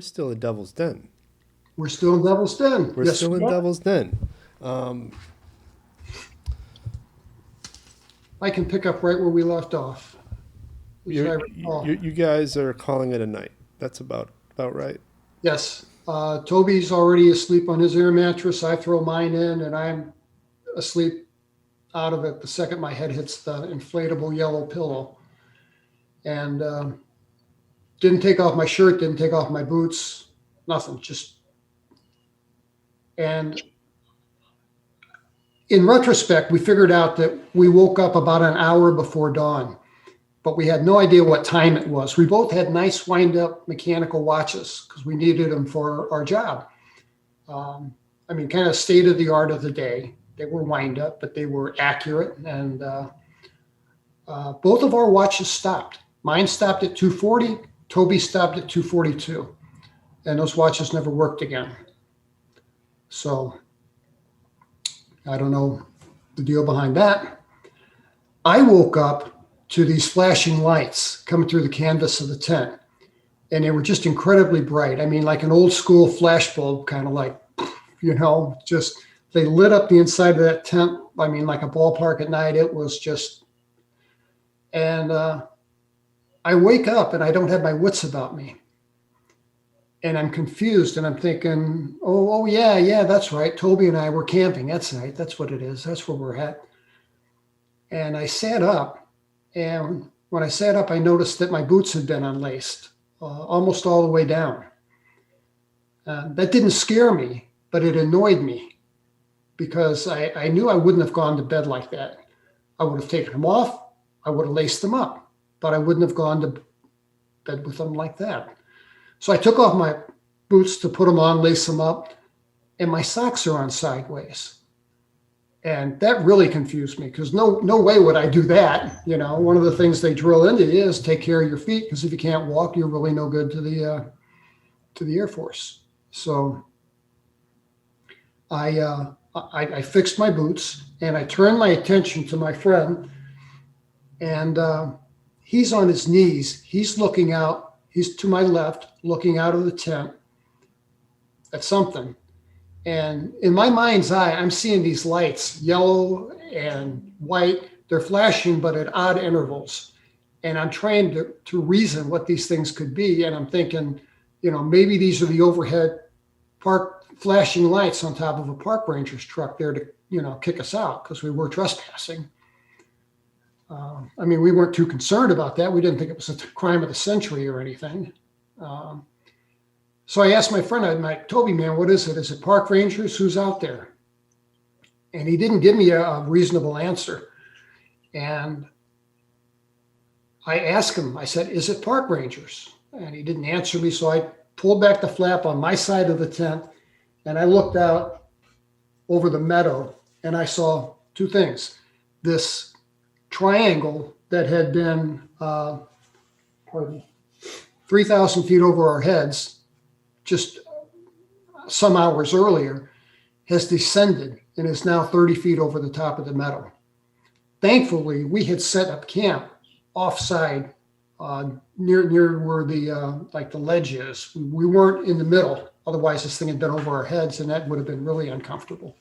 We're still in Devil's Den. We're still in Devil's Den. We're Yes, still in we are. Devil's Den. Um, I can pick up right where we left off, as I you recall. you guys are calling it a night. That's about right. Yes, Toby's already asleep on his air mattress. I throw mine in, and I'm asleep out of it the second my head hits the inflatable yellow pillow. And didn't take off my shirt, didn't take off my boots, nothing. Just and in retrospect, we figured out that we woke up about an hour before dawn, but we had no idea what time it was. We both had nice wind-up mechanical watches because we needed them for our job. Kind of state of the art of the day. They were wind-up, but they were accurate, and both of our watches stopped. Mine stopped at 2:40. Toby stopped at 2:42, and those watches never worked again. So I don't know the deal behind that. I woke up to these flashing lights coming through the canvas of the tent, and they were just incredibly bright. I mean, like an old school flash bulb, kind of like, just they lit up the inside of that tent. I mean, like a ballpark at night. It was just, and I wake up and I don't have my wits about me. And I'm confused and I'm thinking, oh yeah, that's right. Toby and I were camping. That's right. That's what it is. That's where we're at. And I sat up, and when I sat up, I noticed that my boots had been unlaced almost all the way down. That didn't scare me, but it annoyed me because I knew I wouldn't have gone to bed like that. I would have taken them off. I would have laced them up, but I wouldn't have gone to bed with them like that. So I took off my boots to put them on, lace them up, and my socks are on sideways. And that really confused me because no way would I do that. One of the things they drill into you is take care of your feet, because if you can't walk, you're really no good to the Air Force. So I fixed my boots and I turned my attention to my friend, and he's on his knees. He's looking out. He's to my left, looking out of the tent at something. And in my mind's eye, I'm seeing these lights, yellow and white. They're flashing, but at odd intervals. And I'm trying to reason what these things could be. And I'm thinking, maybe these are the overhead park flashing lights on top of a park ranger's truck there to, kick us out because we were trespassing. We weren't too concerned about that. We didn't think it was a crime of the century or anything. So I asked my friend, I'm like, Toby, man, what is it? Is it park rangers? Who's out there? And he didn't give me a reasonable answer. And I asked him, I said, is it park rangers? And he didn't answer me. So I pulled back the flap on my side of the tent and I looked out over the meadow and I saw two things. This triangle that had been 3,000 feet over our heads just some hours earlier has descended and is now 30 feet over the top of the meadow. Thankfully, we had set up camp offside near where the ledge is. We weren't in the middle. Otherwise, this thing had been over our heads and that would have been really uncomfortable.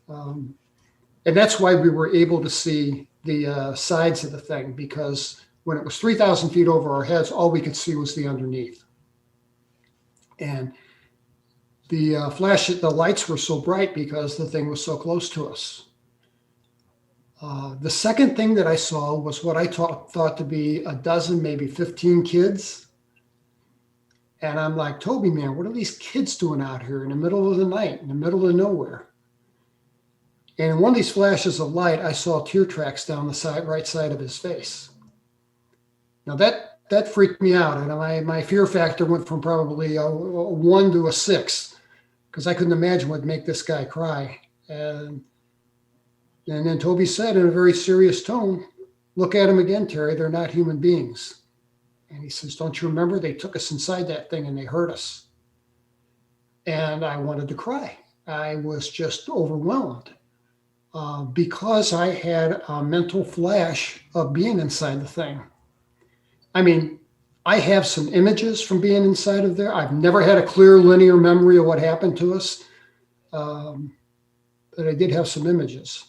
And that's why we were able to see the sides of the thing, because when it was 3,000 feet over our heads, all we could see was the underneath. And the the lights were so bright because the thing was so close to us. The second thing that I saw was what I thought to be a dozen, maybe 15 kids. And I'm like, Toby, man, what are these kids doing out here in the middle of the night, in the middle of nowhere? And in one of these flashes of light, I saw tear tracks down the right side of his face. Now that freaked me out, and my fear factor went from probably a 1 to a 6, because I couldn't imagine what would make this guy cry. And then Toby said in a very serious tone, "Look at them again, Terry. They're not human beings." And he says, "Don't you remember? They took us inside that thing and they hurt us." And I wanted to cry. I was just overwhelmed. Because I had a mental flash of being inside the thing. I have some images from being inside of there. I've never had a clear linear memory of what happened to us, but I did have some images.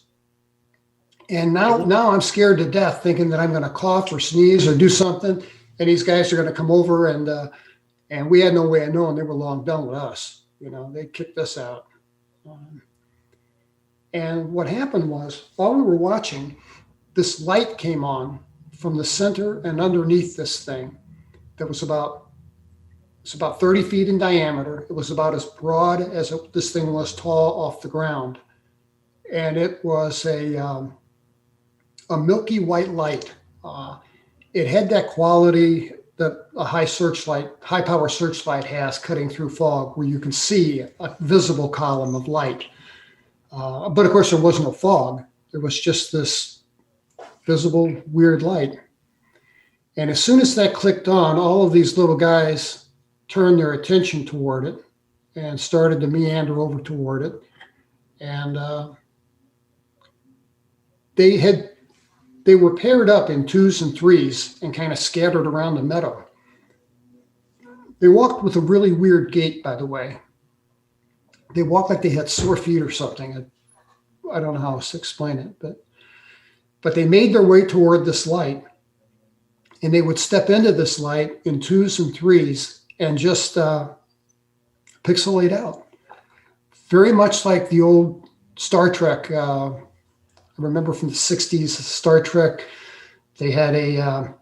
And now I'm scared to death, thinking that I'm going to cough or sneeze or do something, and these guys are going to come over, and we had no way of knowing they were long done with us. They kicked us out. And what happened was, while we were watching, this light came on from the center and underneath this thing that was about 30 feet in diameter. It was about as broad as this thing was tall off the ground. And it was a milky white light. It had that quality that a high power searchlight has cutting through fog, where you can see a visible column of light. But of course, there was no fog. There was just this visible weird light. And as soon as that clicked on, all of these little guys turned their attention toward it and started to meander over toward it. And they were paired up in twos and threes and kind of scattered around the meadow. They walked with a really weird gait, by the way. They walked like they had sore feet or something. I don't know how else to explain it, but they made their way toward this light, and they would step into this light in twos and threes and just pixelate out. Very much like the old Star Trek. I remember from the 60s, Star Trek, they had a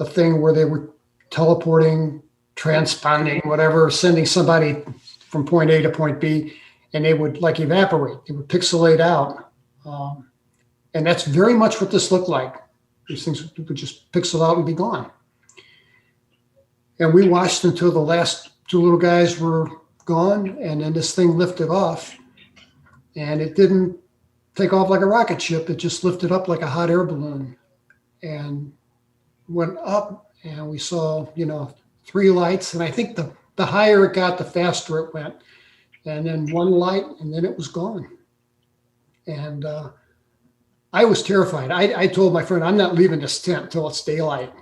thing where they were teleporting, transponding, whatever, sending somebody from point A to point B, and they would like evaporate. They would pixelate out. And that's very much what this looked like. These things would just pixel out and be gone. And we watched until the last two little guys were gone, and then this thing lifted off. And it didn't take off like a rocket ship. It just lifted up like a hot air balloon and went up, and we saw, 3 lights. And I think the higher it got, the faster it went. And then one light, and then it was gone. And I was terrified. I told my friend, I'm not leaving this tent till it's daylight.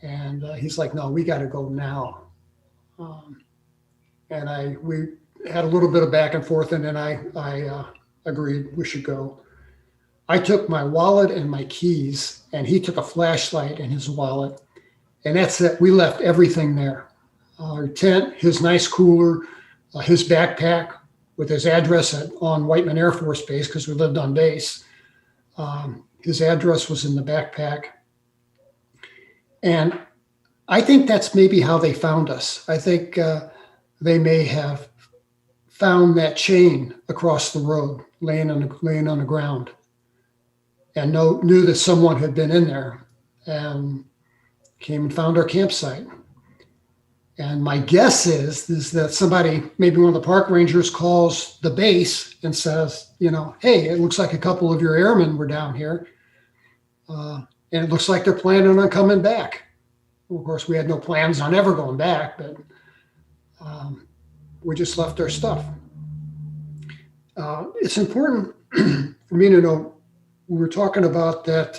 And he's like, no, we got to go now. And we had a little bit of back and forth, and then I agreed we should go. I took my wallet and my keys, and he took a flashlight and his wallet. And that's it. We left everything there. Our tent, his nice cooler, his backpack with his address on Whiteman Air Force Base, because we lived on base. His address was in the backpack. And I think that's maybe how they found us. I think they may have found that chain across the road, laying on the ground, and knew that someone had been in there and came and found our campsite. And my guess is that somebody, maybe one of the park rangers, calls the base and says, hey, it looks like a couple of your airmen were down here. And it looks like they're planning on coming back. Of course, we had no plans on ever going back, but we just left our stuff. It's important for me to know, we were talking about that,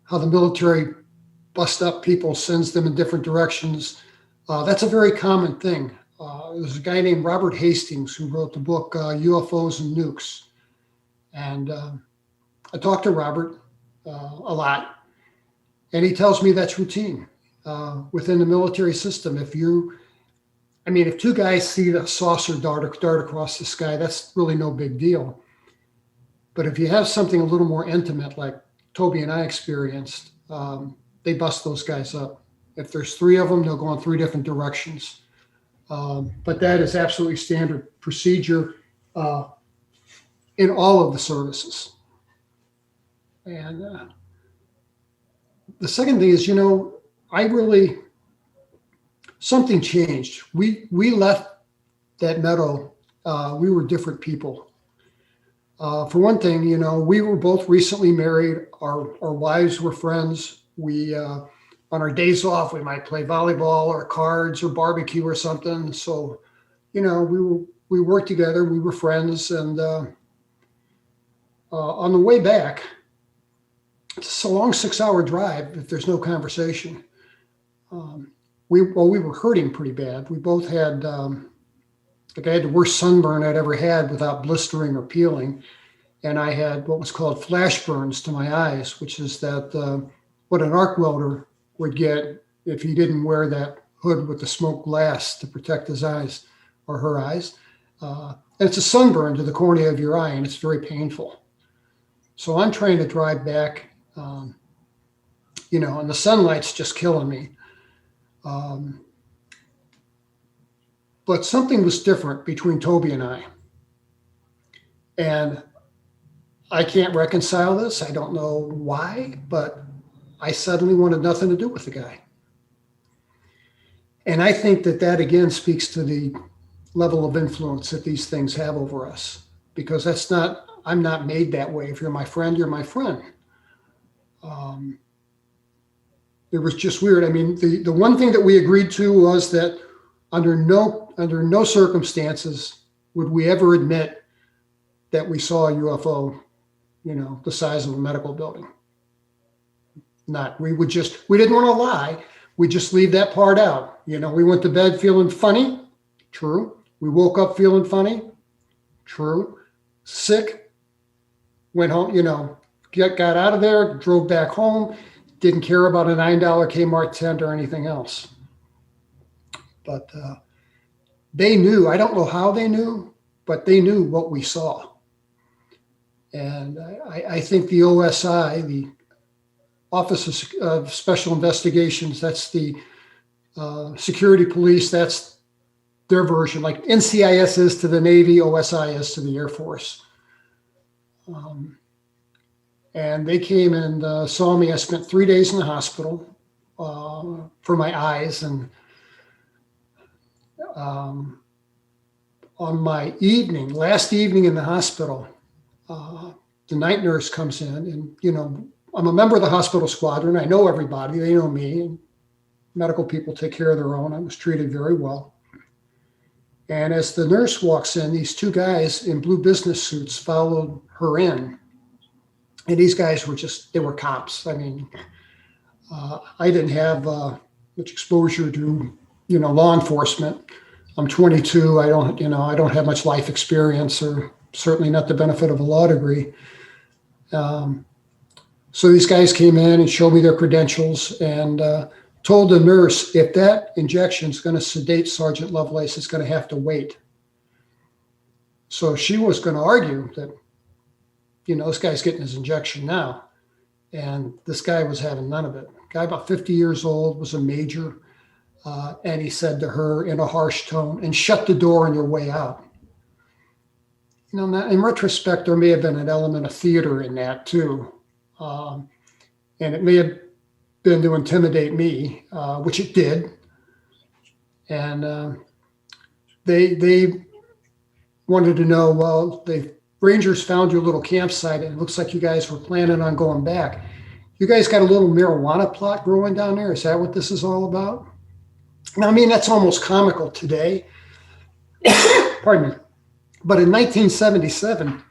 how the military bust up people, sends them in different directions. That's a very common thing. There's a guy named Robert Hastings who wrote the book UFOs and Nukes. And I talked to Robert a lot, and he tells me that's routine within the military system. If 2 guys see a saucer dart across the sky, that's really no big deal. But if you have something a little more intimate, like Toby and I experienced, they bust those guys up. If there's 3 of them, they'll go in 3 different directions. But that is absolutely standard procedure in all of the services. And the second thing is, something changed. We left that meadow. We were different people. For one thing, we were both recently married. Our wives were friends. We, on our days off, we might play volleyball or cards or barbecue or something. So, we worked together. We were friends. And on the way back, it's a long 6-hour drive if there's no conversation. We were hurting pretty bad. We both had, like I had the worst sunburn I'd ever had without blistering or peeling. And I had what was called flash burns to my eyes, which is that what an arc welder would get if he didn't wear that hood with the smoked glass to protect his eyes or her eyes. It's a sunburn to the cornea of your eye, and it's very painful. So I'm trying to drive back, and the sunlight's just killing me. But something was different between Toby and I. And I can't reconcile this. I don't know why, but I suddenly wanted nothing to do with the guy. And I think that again speaks to the level of influence that these things have over us, because I'm not made that way. If you're my friend, you're my friend. It was just weird. I mean, the one thing that we agreed to was that under no circumstances would we ever admit that we saw a UFO, the size of a medical building. We didn't want to lie. We just leave that part out. We went to bed feeling funny. True. We woke up feeling funny. True. Sick. Went home, got out of there, drove back home. Didn't care about a $9 Kmart tent or anything else. But they knew. I don't know how they knew, but they knew what we saw. And I think the OSI, the Office of Special Investigations, that's the security police, that's their version. Like NCIS is to the Navy, OSI is to the Air Force. And they came and saw me. I spent 3 days in the hospital for my eyes. And on my last evening in the hospital, the night nurse comes in, and, I'm a member of the hospital squadron. I know everybody. They know me. And medical people take care of their own. I was treated very well. And as the nurse walks in, these two guys in blue business suits followed her in. And these guys they were cops. I mean, I didn't have much exposure to, law enforcement. I'm 22. I don't have much life experience, or certainly not the benefit of a law degree. So these guys came in and showed me their credentials and told the nurse, if that injection is going to sedate Sergeant Lovelace, it's going to have to wait. So she was going to argue that, this guy's getting his injection now. And this guy was having none of it. Guy about 50 years old, was a major. And he said to her in a harsh tone, and shut the door on your way out. In retrospect, there may have been an element of theater in that too. And it may have been to intimidate me, which it did. And they wanted to know, well, the Rangers found your little campsite, and it looks like you guys were planning on going back. You guys got a little marijuana plot growing down there? Is that what this is all about? Now, I mean, that's almost comical today. Pardon me. But in 1977,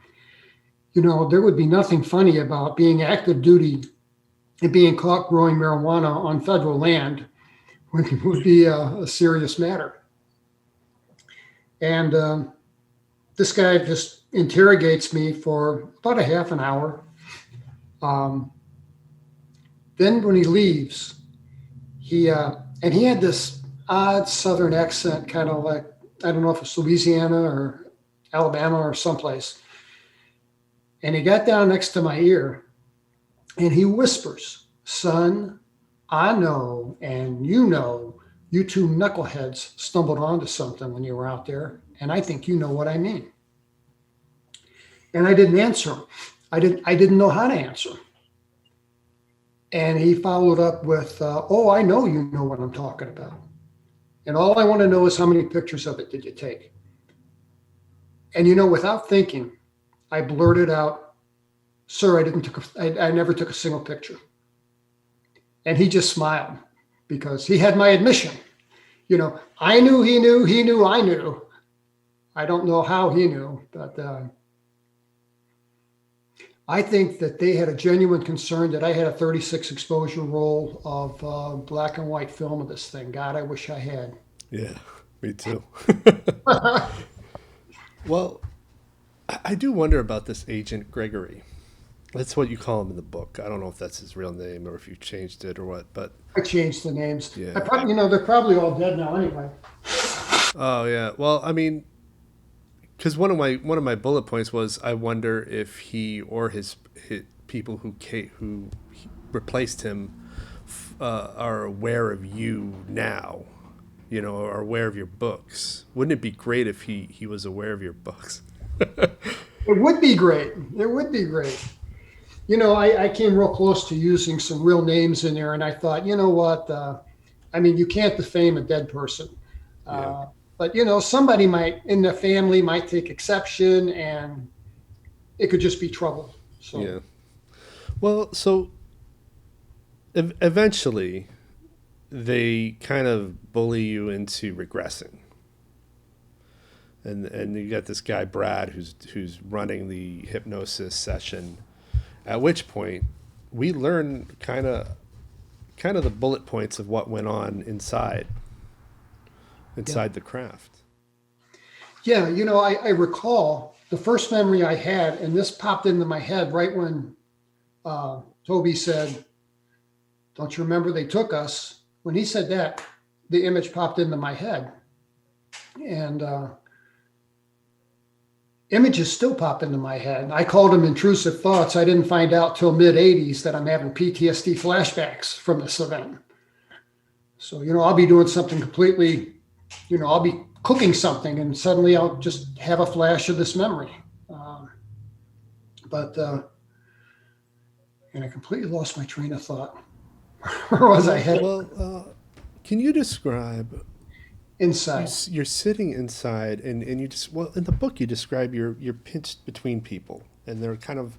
there would be nothing funny about being active duty and being caught growing marijuana on federal land, when it would be a serious matter. And this guy just interrogates me for about a half an hour. Then when he leaves, he had this odd Southern accent, kind of like, I don't know if it's Louisiana or Alabama or someplace. And he got down next to my ear and he whispers, "Son, I know, and you two knuckleheads stumbled onto something when you were out there. And I think you know what I mean." And I didn't answer him. I didn't know how to answer. And he followed up with, "Oh, I know you know what I'm talking about. And all I want to know is how many pictures of it did you take?" And without thinking, I blurted out, "Sir, I never took a single picture." And he just smiled, because he had my admission. I knew he knew, he knew I knew. I don't know how he knew, but I think that they had a genuine concern that I had a 36 exposure roll of black and white film of this thing. God, I wish I had. Yeah, me too. Well, I do wonder about this Agent Gregory. That's what you call him in the book. I don't know if that's his real name or if you changed it or what, but I changed the names. yeah. I probably, they're probably all dead now anyway. Oh yeah. Well, I mean, because one of my bullet points was I wonder if he or his people who replaced him are aware of you now, are aware of your books. Wouldn't it be great if he was aware of your books? It would be great. It would be great. I came real close to using some real names in there, and I thought, you know what? You can't defame a dead person. Yeah. But, somebody in the family might take exception, and it could just be trouble. So. Yeah. Well, so eventually they kind of bully you into regressing. And you got this guy Brad who's running the hypnosis session, at which point we learn kind of the bullet points of what went on inside the craft. Yeah, I recall the first memory I had, and this popped into my head right when Toby said, "Don't you remember they took us?" When he said that, the image popped into my head. And images still pop into my head. I called them intrusive thoughts. I didn't find out till mid-'80s that I'm having PTSD flashbacks from this event. So, I'll be doing something completely, I'll be cooking something and suddenly I'll just have a flash of this memory. And I completely lost my train of thought. Where was I headed? Well, can you describe Inside. you're sitting inside and you just, well, in the book you describe you're pinched between people, and they're kind of,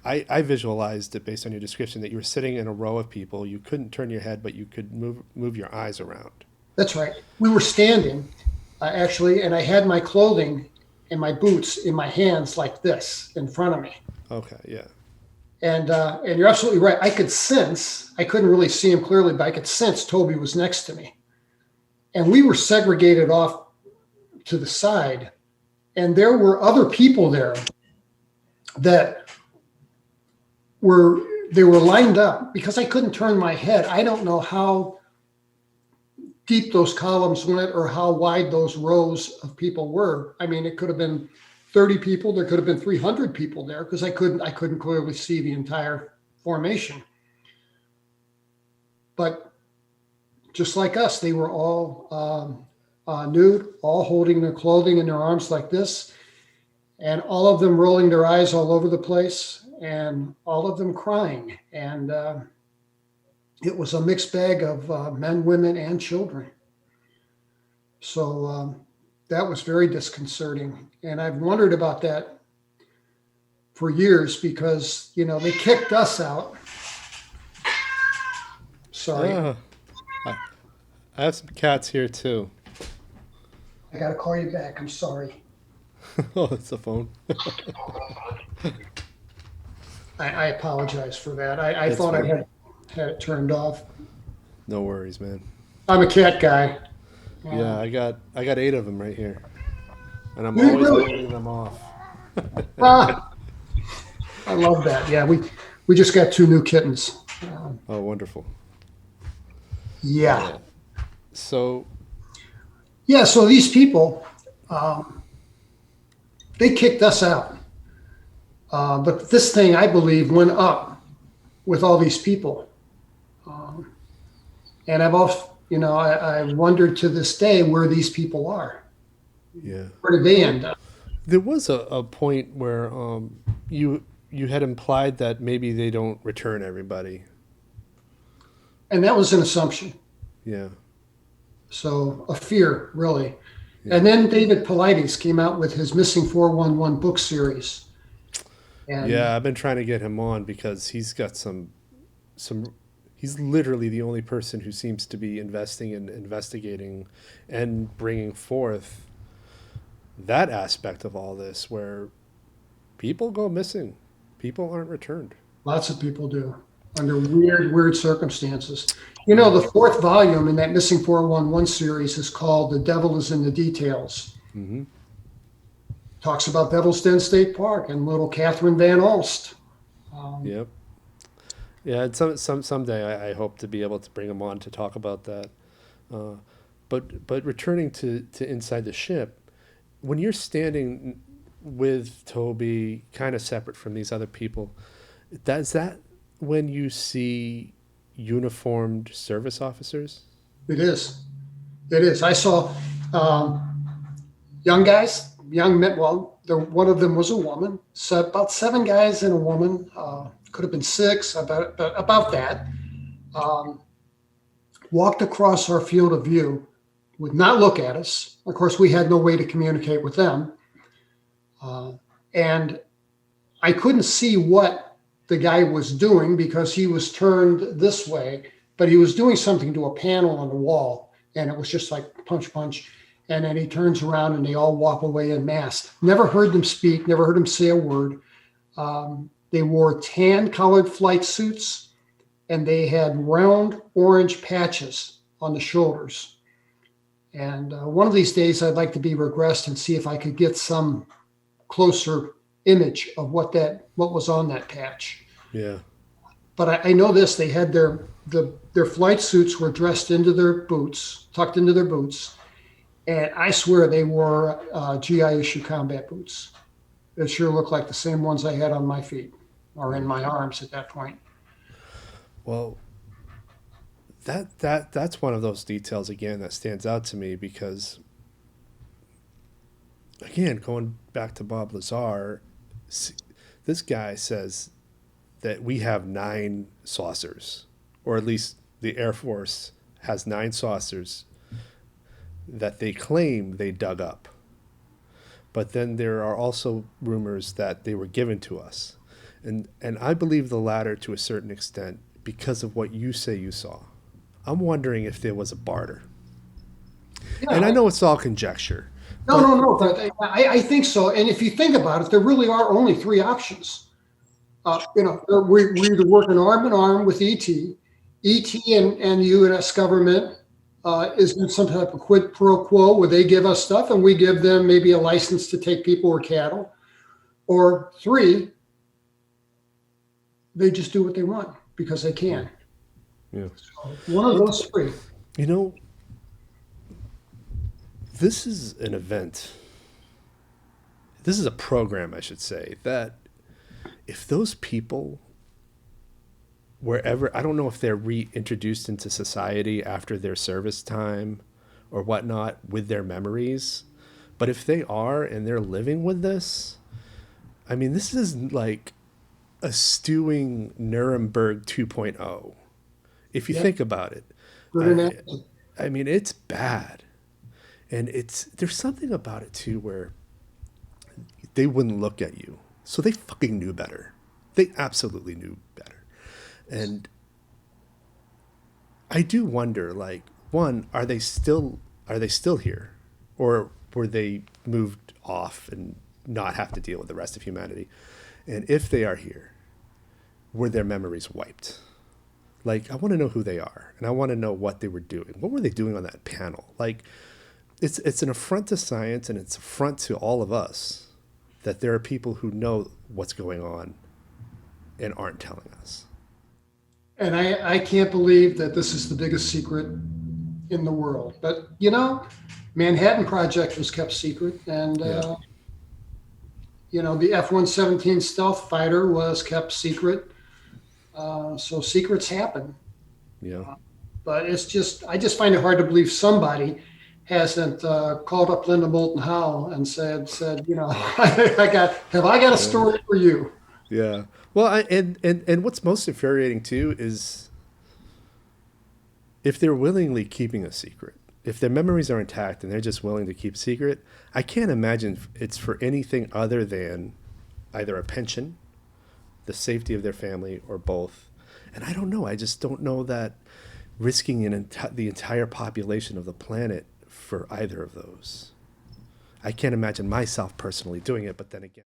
I visualized it based on your description that you were sitting in a row of people. You couldn't turn your head, but you could move your eyes around. That's right. We were standing actually, and I had my clothing and my boots in my hands like this in front of me. Okay, yeah. And you're absolutely right. I couldn't really see him clearly, but I could sense Toby was next to me. And we were segregated off to the side. And there were other people there that were lined up because I couldn't turn my head. I don't know how deep those columns went or how wide those rows of people were. It could have been 30 people. There could have been 300 people there because I couldn't clearly see the entire formation. But just like us, they were all nude, all holding their clothing in their arms like this, and all of them rolling their eyes all over the place, and all of them crying. And it was a mixed bag of men, women, and children. So that was very disconcerting. And I've wondered about that for years because, they kicked us out. Sorry. I have some cats here too. I got to call you back. I'm sorry. Oh, it's the phone. I apologize for that. I thought fine. I had it turned off. No worries, man. I'm a cat guy. Yeah, I got 8 of them right here, and I'm You always really- holding them off. I love that. Yeah, we just got 2 new kittens. Oh, wonderful. Yeah. So So these people, they kicked us out. But this thing, I believe, went up with all these people. And I've also, I wondered to this day where these people are. yeah, Where did they end up? there was a point where you had implied that maybe they don't return everybody. And that was an assumption. Yeah. So a fear, really. Yeah. And then David Paulides came out with his Missing 411 book series. And yeah, I've been trying to get him on because he's got some he's literally the only person who seems to be investing in investigating and bringing forth that aspect of all this where people go missing. People aren't returned. Lots of people do under weird circumstances. You know, the fourth volume in that Missing 411 series is called The Devil is in the Details. Mm-hmm. Talks about Devil's Den State Park and little Catherine Van Alst. Yep. Yeah, and someday I hope to be able to bring them on to talk about that. Uh, but returning to inside the ship, when you're standing with Toby, kind of separate from these other people, does that when you see uniformed service officers? It is. It is. I saw young guys, young men. Well, one of them was a woman. So about 7 guys and a woman. Could have been 6. About that. Walked across our field of view, would not look at us. Of course, we had no way to communicate with them, and I couldn't see what the guy was doing because he was turned this way, but he was doing something to a panel on the wall, and it was just like punch, punch. And then he turns around and they all walk away en masse. Never heard them speak, never heard them say a word. They wore tan-colored flight suits, and they had round orange patches on the shoulders. And one of these days, I'd like to be regressed and see if I could get some closer image of what was on that patch. Yeah. But I know this: they had their flight suits were dressed into their boots, tucked into their boots, and I swear they wore GI issue combat boots. It sure looked like the same ones I had on my feet or in my arms at that point. Well, that's one of those details again that stands out to me because, again, going back to Bob Lazar, this guy says that we have 9 saucers, or at least the Air Force has 9 saucers that they claim they dug up. But then there are also rumors that they were given to us. And I believe the latter to a certain extent because of what you say you saw. I'm wondering if there was a barter. Yeah, and I know it's all conjecture. No. But I think so. And if you think about it, there really are only 3 options. We either work arm in arm with ET. ET and the U.S. government is in some type of quid pro quo where they give us stuff and we give them maybe a license to take people or cattle. Or 3, they just do what they want because they can. Yeah. So one of those 3. You know, this is an event. This is a program, I should say, that if those people, wherever, I don't know if they're reintroduced into society after their service time or whatnot with their memories, but if they are and they're living with this, I mean, this is like a stewing Nuremberg 2.0. If you think about it, I mean, it's bad. And there's something about it too, where they wouldn't look at you. So they fucking knew better. They absolutely knew better. And I do wonder, like, one, are they still here? Or were they moved off and not have to deal with the rest of humanity? And if they are here, were their memories wiped? Like, I want to know who they are, and I want to know what they were doing. What were they doing on that panel? Like, it's an affront to science, and it's an affront to all of us that there are people who know what's going on and aren't telling us. And I can't believe that this is the biggest secret in the world. But, Manhattan Project was kept secret, and, the F-117 stealth fighter was kept secret. So secrets happen. Yeah. But I just find it hard to believe somebody hasn't called up Linda Moulton Howe and said, have I got a story for you? Yeah. Well, and what's most infuriating too is if they're willingly keeping a secret, if their memories are intact and they're just willing to keep secret, I can't imagine it's for anything other than either a pension, the safety of their family, or both. And I don't know. I just don't know that risking the entire population of the planet for either of those. I can't imagine myself personally doing it, but then again.